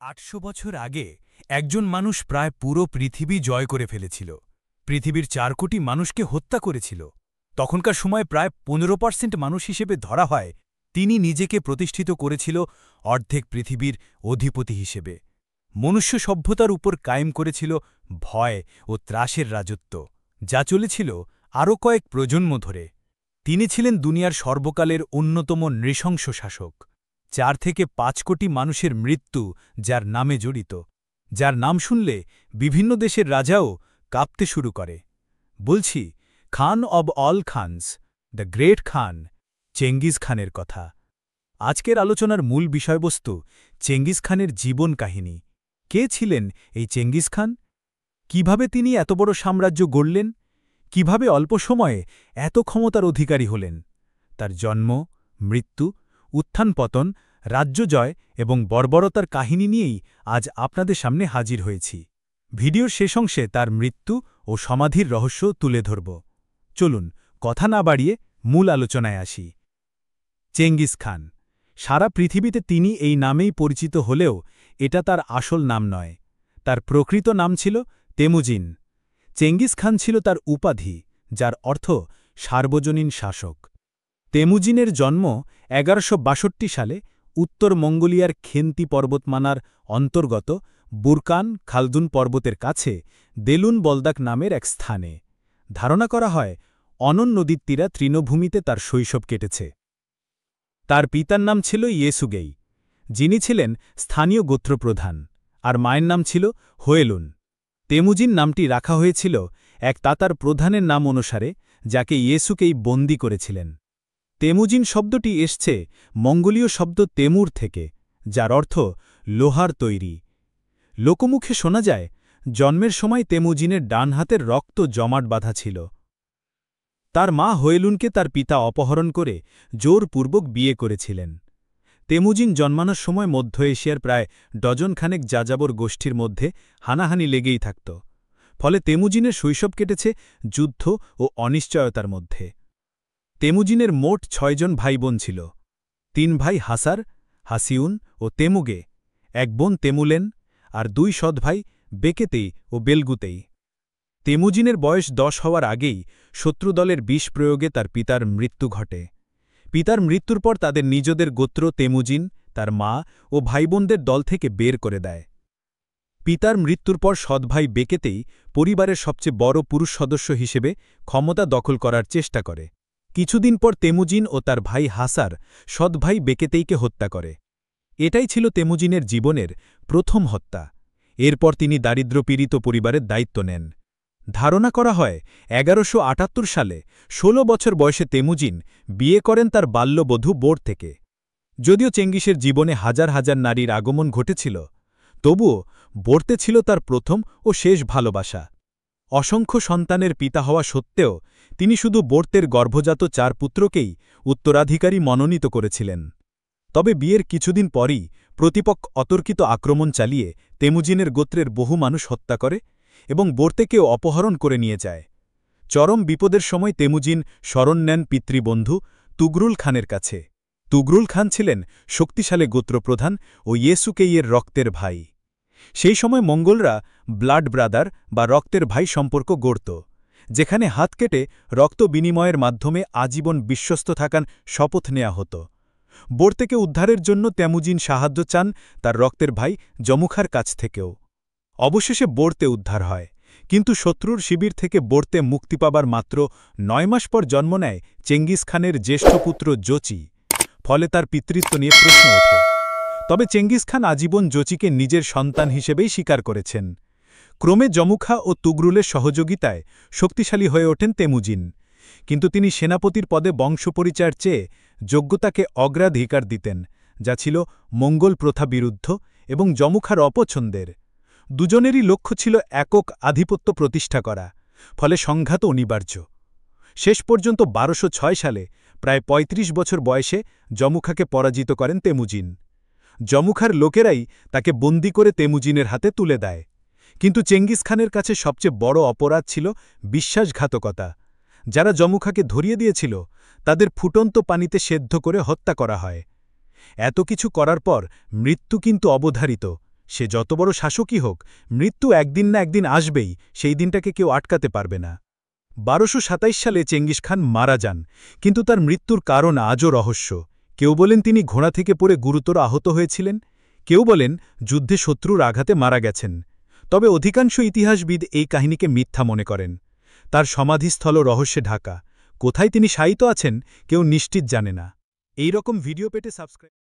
৮০০ বছর আগে একজন মানুষ প্রায় পুরো পৃথিবী জয় করে ফেলেছিল। পৃথিবীর ৪ কোটি মানুষকে হত্যা করেছিল। তখনকার সময় প্রায় ১৫% মানুষ হিসেবে ধরা হয়। তিনি নিজেকে প্রতিষ্ঠিত করেছিল অর্ধেক পৃথিবীর অধিপতি হিসেবে। মনুষ্য সভ্যতার উপর কায়েম করেছিল ভয় ও ত্রাসের রাজত্ব, যা চলেছিল আরও কয়েক প্রজন্ম ধরে। তিনি ছিলেন দুনিয়ার সর্বকালের অন্যতম নৃশংস শাসক। ৪ থেকে ৫ কোটি মানুষের মৃত্যু যার নামে জড়িত, যার নাম শুনলে বিভিন্ন দেশের রাজাও কাঁপতে শুরু করে। বলছি Khan of all Khans, the great Khan, Genghis খানের কথা। আজকের আলোচনার মূল বিষয়বস্তু চেঙ্গিজ খানের জীবন কাহিনী। কে ছিলেন এই চেঙ্গিজ খান? কিভাবে তিনি এত বড় সাম্রাজ্য গড়লেন? কিভাবে অল্প সময়ে এত ক্ষমতার অধিকারী হলেন? তার জন্ম, মৃত্যু, উত্থান-পতন, রাজ্যজয় এবং বর্বরতার কাহিনী নিয়েই আজ আপনাদের সামনে হাজির হয়েছি। ভিডিওর শেষ অংশে তার মৃত্যু ও সমাধির রহস্য তুলে ধরব। চলুন কথা না বাড়িয়ে মূল আলোচনায় আসি। চেঙ্গিজ খান। সারা পৃথিবীতে তিনি এই নামেই পরিচিত হলেও এটা তার আসল নাম নয়। তার প্রকৃত নাম ছিল তেমুজিন। চেঙ্গিজ খান ছিল তার উপাধি, যার অর্থ সার্বজনীন শাসক। তেমুজিনের জন্ম ১১৬২ সালে উত্তর মঙ্গোলিয়ার খেন্তি পর্বতমালার অন্তর্গত বুরকান খালদুন পর্বতের কাছে দেলুন বলদাক নামের এক স্থানে। ধারণা করা হয় অনন নদীর তীরা তৃণভূমিতে তার শৈশব কেটেছে। তার পিতার নাম ছিল ইয়েসুগেই, যিনি ছিলেন স্থানীয় গোত্রপ্রধান, আর মায়ের নাম ছিল হোয়েলুন। তেমুজিন নামটি রাখা হয়েছিল এক তাতার প্রধানের নাম অনুসারে, যাকে ইয়েসুকেই বন্দী করেছিলেন। তেমুজিন শব্দটি এসছে মঙ্গোলীয় শব্দ তেমুর থেকে, যার অর্থ লোহার তৈরি। লোকমুখে শোনা যায় জন্মের সময় তেমুজিনের ডান হাতের রক্ত জমাট বাঁধা ছিল। তার মা হোয়েলুনকে তার পিতা অপহরণ করে জোরপূর্বক বিয়ে করেছিলেন। তেমুজিন জন্মানোর সময় মধ্য এশিয়ার প্রায় ডজনখানেক যাযাবর গোষ্ঠীর মধ্যে হানাহানি লেগেই থাকত। ফলে তেমুজিনের শৈশব কেটেছে যুদ্ধ ও অনিশ্চয়তার মধ্যে। তেমুজিনের মোট ৬ জন ভাইবোন ছিল। ৩ ভাই হাসার, হাসিউন ও তেমুগে, এক বোন তেমুলেন, আর ২ সৎ ভাই বেকেতেই ও বেলগুতেই। তেমুজিনের বয়স ১০ হওয়ার আগেই শত্রুদলের বিষ প্রয়োগে তার পিতার মৃত্যু ঘটে। পিতার মৃত্যুর পর তাদের নিজেদের গোত্র তেমুজিন তার মা ও ভাইবোনদের দল থেকে বের করে দেয়। পিতার মৃত্যুর পর সৎ ভাই বেকেতেই পরিবারের সবচেয়ে বড় পুরুষ সদস্য হিসেবে ক্ষমতা দখল করার চেষ্টা করে। কিছুদিন পর তেমুজিন ও তার ভাই হাসার সৎ ভাই বেকেতেইকে হত্যা করে। এটাই ছিল তেমুজিনের জীবনের প্রথম হত্যা। এরপর তিনি দারিদ্র্যপীড়িত পরিবারের দায়িত্ব নেন। ধারণা করা হয় ১১৭৮ সালে ১৬ বছর বয়সে তেমুজিন বিয়ে করেন তার বাল্যবধূ বোর থেকে। যদিও চেঙ্গিসের জীবনে হাজার হাজার নারীর আগমন ঘটেছিল, তবুও বোরতে ছিল তার প্রথম ও শেষ ভালোবাসা। অসংখ্য সন্তানের পিতা হওয়া সত্ত্বেও তিনি শুধু বোরতের গর্ভজাত ৪ পুত্রকেই উত্তরাধিকারী মনোনীত করেছিলেন। তবে বিয়ের কিছুদিন পরই প্রতিপক্ষ অতর্কিত আক্রমণ চালিয়ে তেমুজিনের গোত্রের বহু মানুষ হত্যা করে এবং বোরতেকেও অপহরণ করে নিয়ে যায়। চরম বিপদের সময় তেমুজিন শরণ নেন পিতৃবন্ধু তুগরুল খানের কাছে। তুগরুল খান ছিলেন শক্তিশালী গোত্রপ্রধান ও ইয়েসুকেইয়ের রক্তের ভাই। সেই সময় মঙ্গোলরা ব্লাড ব্রাদার বা রক্তের ভাই সম্পর্ক গড়ত, যেখানে হাত কেটে রক্ত বিনিময়ের মাধ্যমে আজীবন বিশ্বস্ত থাকার শপথ নেওয়া হতো। বোরতেকে উদ্ধারের জন্য তেমুজিন সাহায্য চান তার রক্তের ভাই জমুখার কাছ থেকেও। অবশেষে বোরতে উদ্ধার হয়, কিন্তু শত্রুর শিবির থেকে বোরতে মুক্তি পাবার মাত্র ৯ মাস পর জন্ম নেয় চেঙ্গিস খানের জ্যেষ্ঠ পুত্র জোচি। ফলে তার পিতৃত্ব নিয়ে প্রশ্ন ওঠে। তবে চেঙ্গিস খান আজীবন জোচিকে নিজের সন্তান হিসেবেই স্বীকার করেছেন। ক্রমে জমুখা ও তুগরুলের সহযোগিতায় শক্তিশালী হয়ে ওঠেন তেমুজিন, কিন্তু তিনি সেনাপতির পদে বংশপরিচয়ের চেয়ে যোগ্যতাকে অগ্রাধিকার দিতেন, যা ছিল মঙ্গল প্রথা বিরুদ্ধ এবং জমুখার অপছন্দের। দুজনেরই লক্ষ্য ছিল একক আধিপত্য প্রতিষ্ঠা করা, ফলে সংঘাত অনিবার্য। শেষ পর্যন্ত ১২০৬ সালে প্রায় ৩৫ বছর বয়সে জমুখাকে পরাজিত করেন তেমুজিন। জমুখার লোকেরাই তাকে বন্দী করে তেমুজিনের হাতে তুলে দেয়। কিন্তু চেঙ্গিস খানের কাছে সবচেয়ে বড় অপরাধ ছিল বিশ্বাসঘাতকতা। যারা জমুখাকে ধরিয়ে দিয়েছিল তাদের ফুটন্ত পানিতে সেদ্ধ করে হত্যা করা হয়। এত কিছু করার পর মৃত্যু কিন্তু অবধারিত, সে যত বড় শাসকই হোক, মৃত্যু একদিন না একদিন আসবেই, সেই দিনটাকে কেউ আটকাতে পারবে না। ১২২৭ সালে চেঙ্গিস খান মারা যান, কিন্তু তার মৃত্যুর কারণ আজও রহস্য। কেউ বলেন তিনি ঘোড়া থেকে পড়ে গুরুতর আহত হয়েছিলেন, কেউ বলেন যুদ্ধে শত্রুর আঘাতে মারা গেছেন। তবে অধিকাংশ ইতিহাসবিদ এই কাহিনীকে মিথ্যা মনে করেন। তার সমাধিস্থল রহস্যে ঢাকা। কোথায় তিনি শায়িত আছেন কেউ নিশ্চিত জানে না। এই রকম ভিডিও পেতে সাবস্ক্রাইব